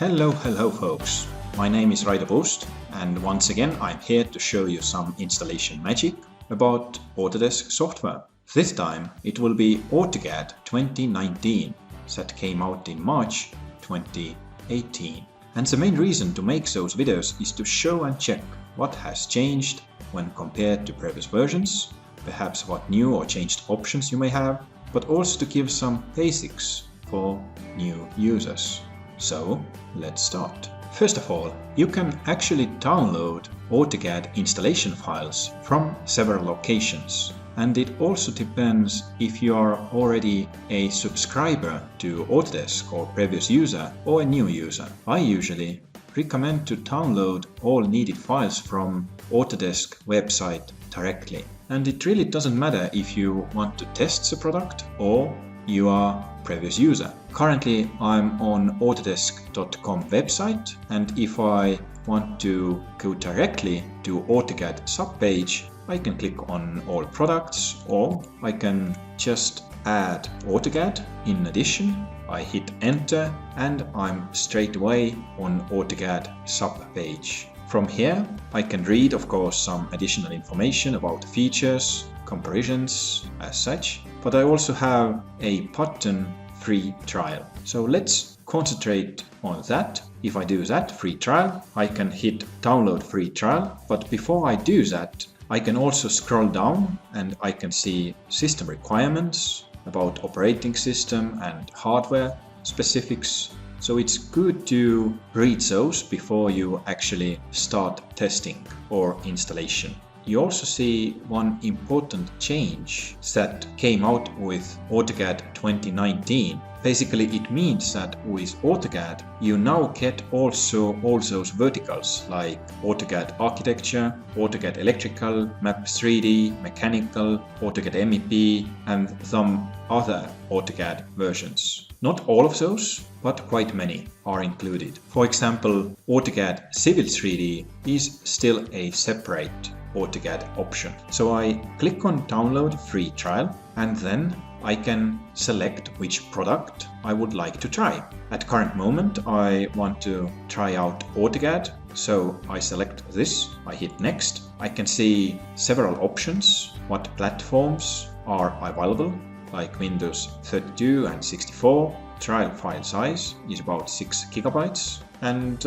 Hello folks, my name is Raido Puust and once again I'm here to show you some installation magic about Autodesk software. This time it will be AutoCAD 2019 that came out in March 2018. And the main reason to make those videos is to show and check what has changed when compared to previous versions, perhaps what new or changed options you may have, but also to give some basics for new users. So let's start. First of all, you can actually download AutoCAD installation files from several locations. And it also depends if you are already a subscriber to Autodesk or previous user or a new user. I usually recommend to download all needed files from Autodesk website directly. And it really doesn't matter if you want to test the product or you are previous user. Currently I'm on autodesk.com website, and if I want to go directly to AutoCAD subpage, I can click on all products, or I can just add AutoCAD. In addition, I hit enter and I'm straight away on AutoCAD subpage. From here I can read, of course, some additional information about the features, comparisons as such, but I also have a button free trial. So let's concentrate on that. If I do that, free trial, I can hit download free trial, but before I do that, I can also scroll down and I can see system requirements about operating system and hardware specifics. So it's good to read those before you actually start testing or installation. You also see one important change that came out with AutoCAD 2019. Basically, it means that with AutoCAD, you now get also all those verticals like AutoCAD Architecture, AutoCAD Electrical, Map 3D, Mechanical, AutoCAD MEP, and some other AutoCAD versions. Not all of those, but quite many are included. For example, AutoCAD Civil 3D is still a separate AutoCAD option. So I click on download free trial and then I can select which product I would like to try. At current moment I want to try out AutoCAD, so I select this, I hit next. I can see several options, what platforms are available, like Windows 32 and 64. Trial file size is about 6 GB. And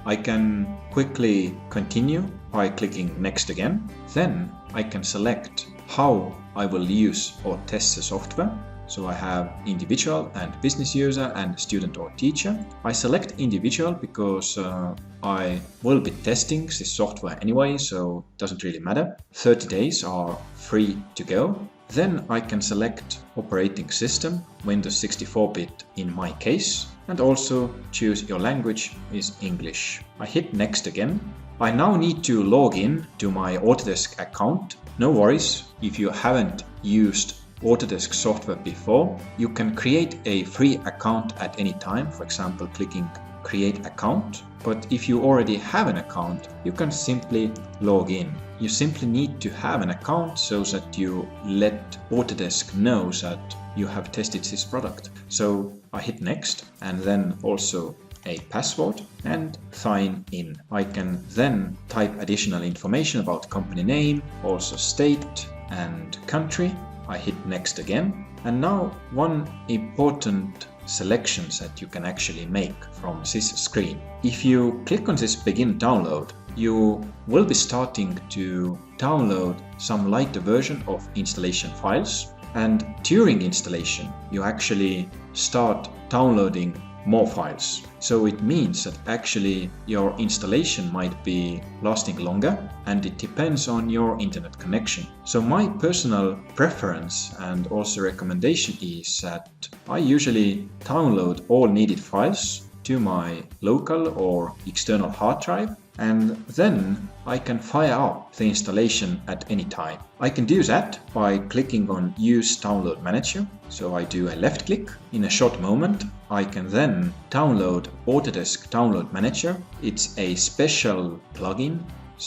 I can quickly continue by clicking next again. Then I can select how I will use or test the software. So I have individual and business user and student or teacher. I select individual because I will be testing this software anyway, so it doesn't really matter. 30 days are free to go. Then I can select operating system, Windows 64-bit in my case, and also choose your language is English. I hit next again. I now need to log in to my Autodesk account. No worries, if you haven't used Autodesk software before, you can create a free account at any time, for example clicking create account. But if you already have an account, you can simply log in. You simply need to have an account so that you let Autodesk know that you have tested this product. So I hit next and then also a password and sign in. I can then type additional information about company name, also state and country. I hit next again. And now one important selection that you can actually make from this screen. If you click on this begin download, you will be starting to download some lighter version of installation files, and during installation you actually start downloading more files. So it means that actually your installation might be lasting longer, and it depends on your internet connection. So my personal preference and also recommendation is that I usually download all needed files to my local or external hard drive, and then I can fire up the installation at any time. I can do that by clicking on Use Download Manager. So I do a left click. In a short moment, I can then download Autodesk Download Manager. It's a special plugin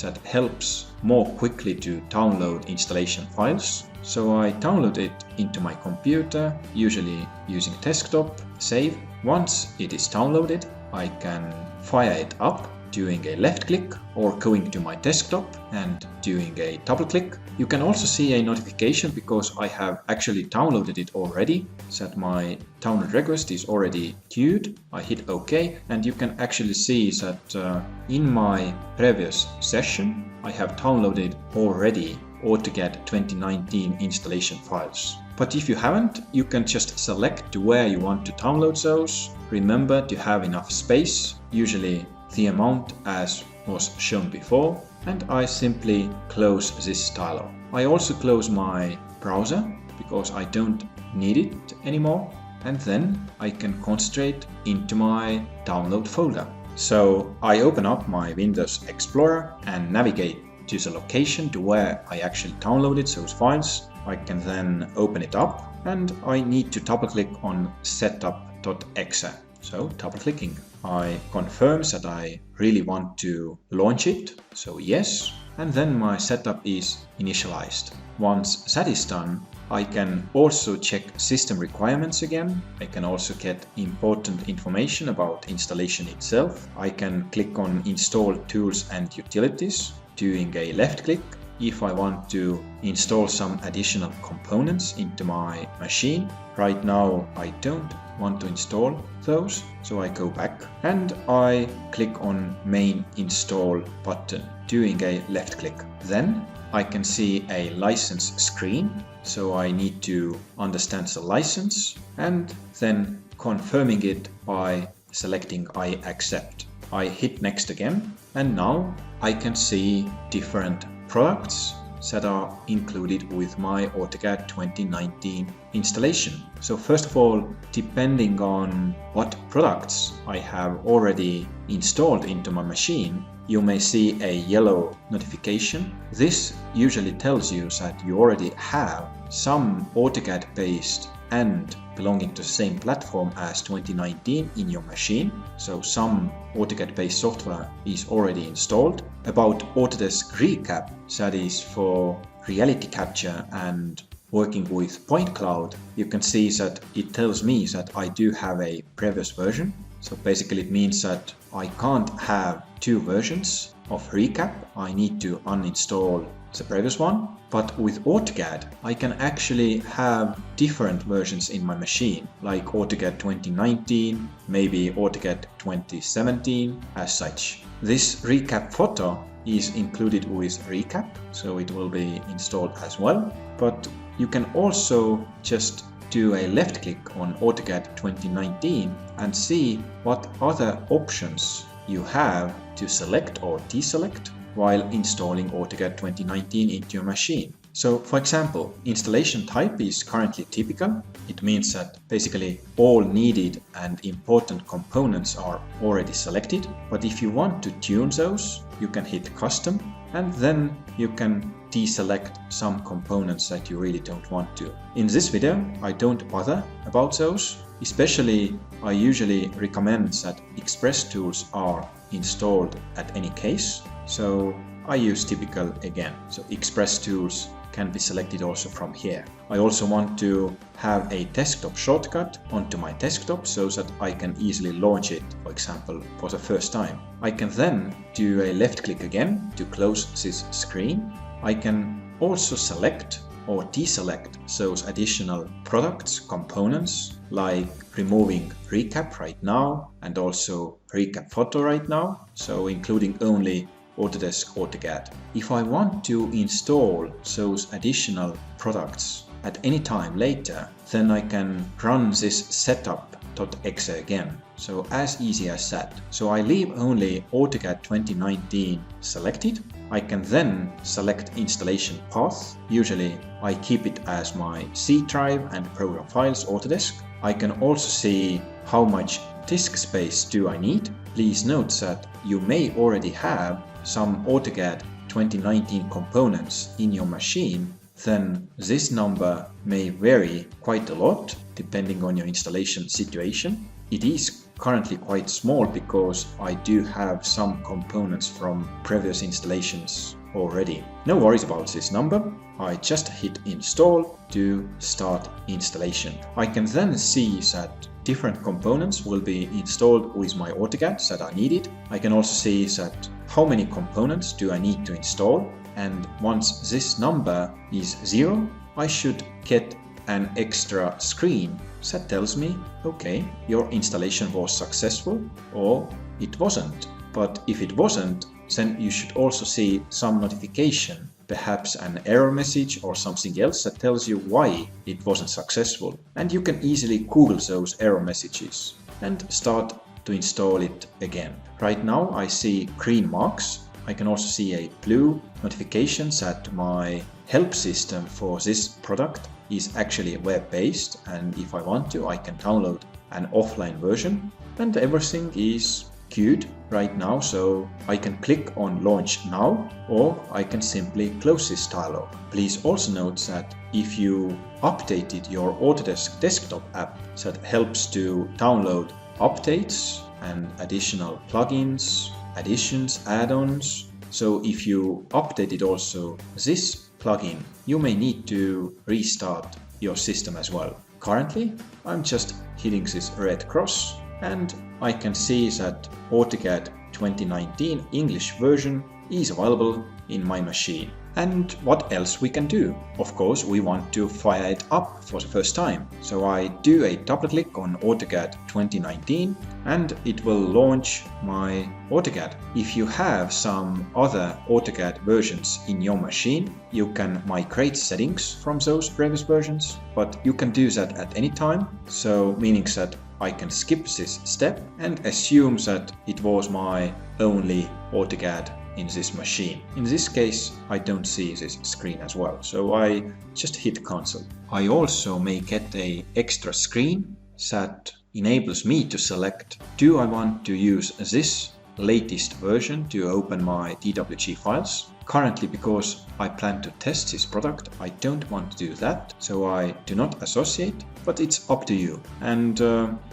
that helps more quickly to download installation files. So I download it into my computer, usually using desktop, save. Once it is downloaded, I can fire it up doing a left click or going to my desktop and doing a double click. You can also see a notification because I have actually downloaded it already, so that my download request is already queued. I hit OK, and you can actually see that in my previous session I have downloaded already AutoCAD 2019 installation files. But if you haven't, you can just select where you want to download those. Remember to have enough space, usually the amount as was shown before, and I simply close this dialog. I also close my browser because I don't need it anymore, and then I can concentrate into my download folder. So I open up my Windows Explorer and navigate to the location to where I actually downloaded those files. I can then open it up and I need to double click on setup.exe. So double clicking, I confirm that I really want to launch it. So yes, and then my setup is initialized. Once that is done, I can also check system requirements again. I can also get important information about installation itself. I can click on install tools and utilities, doing a left click if I want to install some additional components into my machine. Right now I don't want to install those, so I go back and I click on main install button, doing a left click. Then I can see a license screen, so I need to understand the license and then confirming it by selecting I accept. I hit next again, and now I can see different products that are included with my AutoCAD 2019 installation. So first of all, depending on what products I have already installed into my machine, you may see a yellow notification. This usually tells you that you already have some AutoCAD based and belonging to the same platform as 2019 in your machine. So some AutoCAD based software is already installed. About Autodesk Recap, that is for reality capture and working with point cloud, you can see that it tells me that I do have a previous version. So basically it means that I can't have two versions of Recap. I need to uninstall the previous one. But with AutoCAD, I can actually have different versions in my machine, like AutoCAD 2019, maybe AutoCAD 2017 as such. This recap photo is included with Recap, so it will be installed as well. But you can also just do a left click on AutoCAD 2019 and see what other options you have to select or deselect while installing AutoCAD 2019 into your machine. So for example, installation type is currently typical. It means that basically all needed and important components are already selected. But if you want to tune those, you can hit custom and then you can deselect some components that you really don't want to. In this video, I don't bother about those. Especially, I usually recommend that Express tools are installed at any case. So I use typical again. So Express tools can be selected also from here. I also want to have a desktop shortcut onto my desktop so that I can easily launch it, for example, for the first time. I can then do a left click again to close this screen. I can also select or deselect those additional products, components, like removing Recap right now and also Recap Photo right now, so including only Autodesk AutoCAD. If I want to install those additional products at any time later, then I can run this setup.exe again. So as easy as that. So I leave only AutoCAD 2019 selected. I can then select installation path. Usually I keep it as my C drive and program files Autodesk. I can also see how much disk space do I need. Please note that you may already have some AutoCAD 2019 components in your machine, then this number may vary quite a lot depending on your installation situation. It is currently quite small because I do have some components from previous installations already. No worries about this number. I just hit install to start installation. I can then see that different components will be installed with my AutoCAD that I needed. I can also see that how many components do I need to install, and once this number is 0, I should get an extra screen that tells me, okay, your installation was successful or it wasn't. But if it wasn't, then you should also see some notification, perhaps an error message or something else that tells you why it wasn't successful. And you can easily Google those error messages and start to install it again. Right now I see green marks. I can also see a blue notification that my help system for this product is actually web-based, and if I want to, I can download an offline version, and everything is good right now, so I can click on launch now, or I can simply close this dialog. Please also note that if you updated your Autodesk desktop app that helps to download updates and additional plugins, additions, add-ons, so if you updated also this plugin, you may need to restart your system as well. Currently, I'm just hitting this red cross, and I can see that AutoCAD 2019 English version is available in my machine. And what else we can do? Of course, we want to fire it up for the first time. So I do a double click on AutoCAD 2019 and it will launch my AutoCAD. If you have some other AutoCAD versions in your machine, you can migrate settings from those previous versions, but you can do that at any time. So meaning that I can skip this step and assume that it was my only AutoCAD in this machine. In this case, I don't see this screen as well, so I just hit cancel. I also may get an extra screen that enables me to select, do I want to use this latest version to open my DWG files? Currently, because I plan to test this product, I don't want to do that, so I do not associate, but it's up to you. And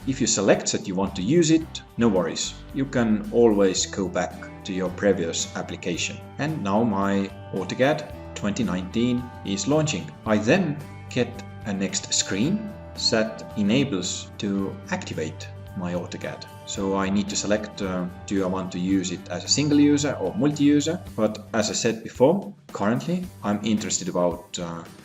if you select that you want to use it, no worries. You can always go back to your previous application. And now my AutoCAD 2019 is launching. I then get a next screen that enables to activate my AutoCAD. So I need to select, do I want to use it as a single user or multi-user? But as I said before, currently I'm interested about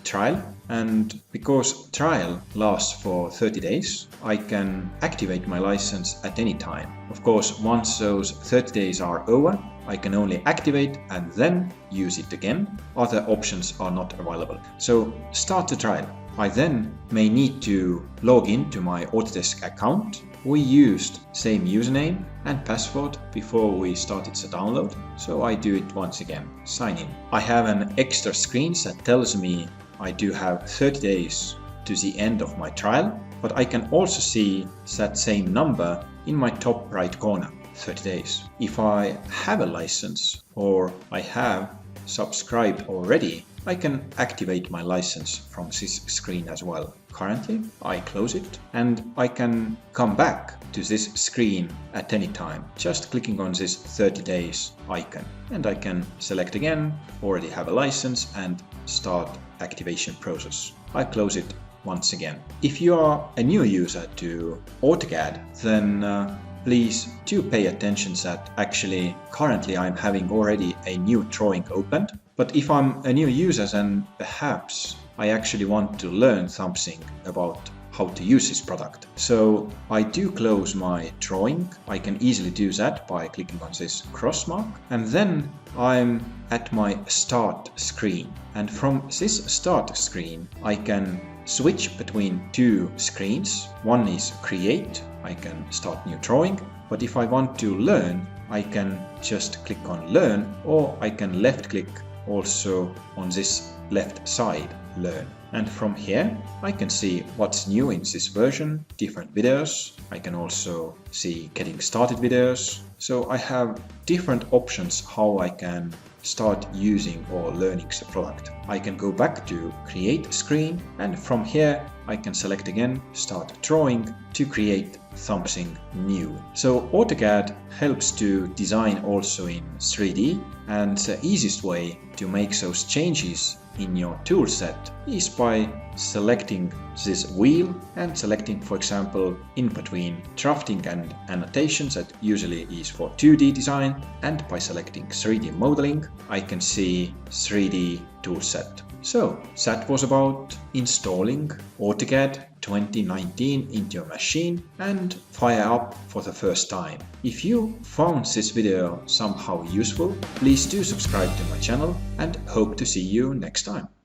trial, and because trial lasts for 30 days, I can activate my license at any time. Of course, once those 30 days are over, I can only activate and then use it again. Other options are not available. So start the trial. I then may need to log into my Autodesk account. We used same username and password before we started the download, so I do it once again. Sign in. I have an extra screen that tells me I do have 30 days to the end of my trial, but I can also see that same number in my top right corner, 30 days. If I have a license or I have subscribed already, I can activate my license from this screen as well. Currently, I close it and I can come back to this screen at any time, just clicking on this 30 days icon. And I can select again, already have a license, and start activation process. I close it once again. If you are a new user to AutoCAD, then please do pay attention that actually currently I'm having already a new drawing opened. But if I'm a new user, then perhaps I actually want to learn something about how to use this product. So I do close my drawing. I can easily do that by clicking on this cross mark. And then I'm at my start screen. And from this start screen, I can switch between two screens. One is create. I can start new drawing. But if I want to learn, I can just click on learn, or I can left click also on this left side, learn. And from here I can see what's new in this version, different videos. I can also see getting started videos. So I have different options how I can start using or learning the product. I can go back to create screen, and from here I can select again start drawing to create something new. So AutoCAD helps to design also in 3D, and the easiest way to make those changes in your toolset is by selecting this wheel and selecting, for example, in between drafting and annotations, that usually is for 2D design, and by selecting 3D modeling, I can see 3D toolset. So that was about installing AutoCAD 2019 into your machine and fire up for the first time. If you found this video somehow useful, please do subscribe to my channel and hope to see you next time.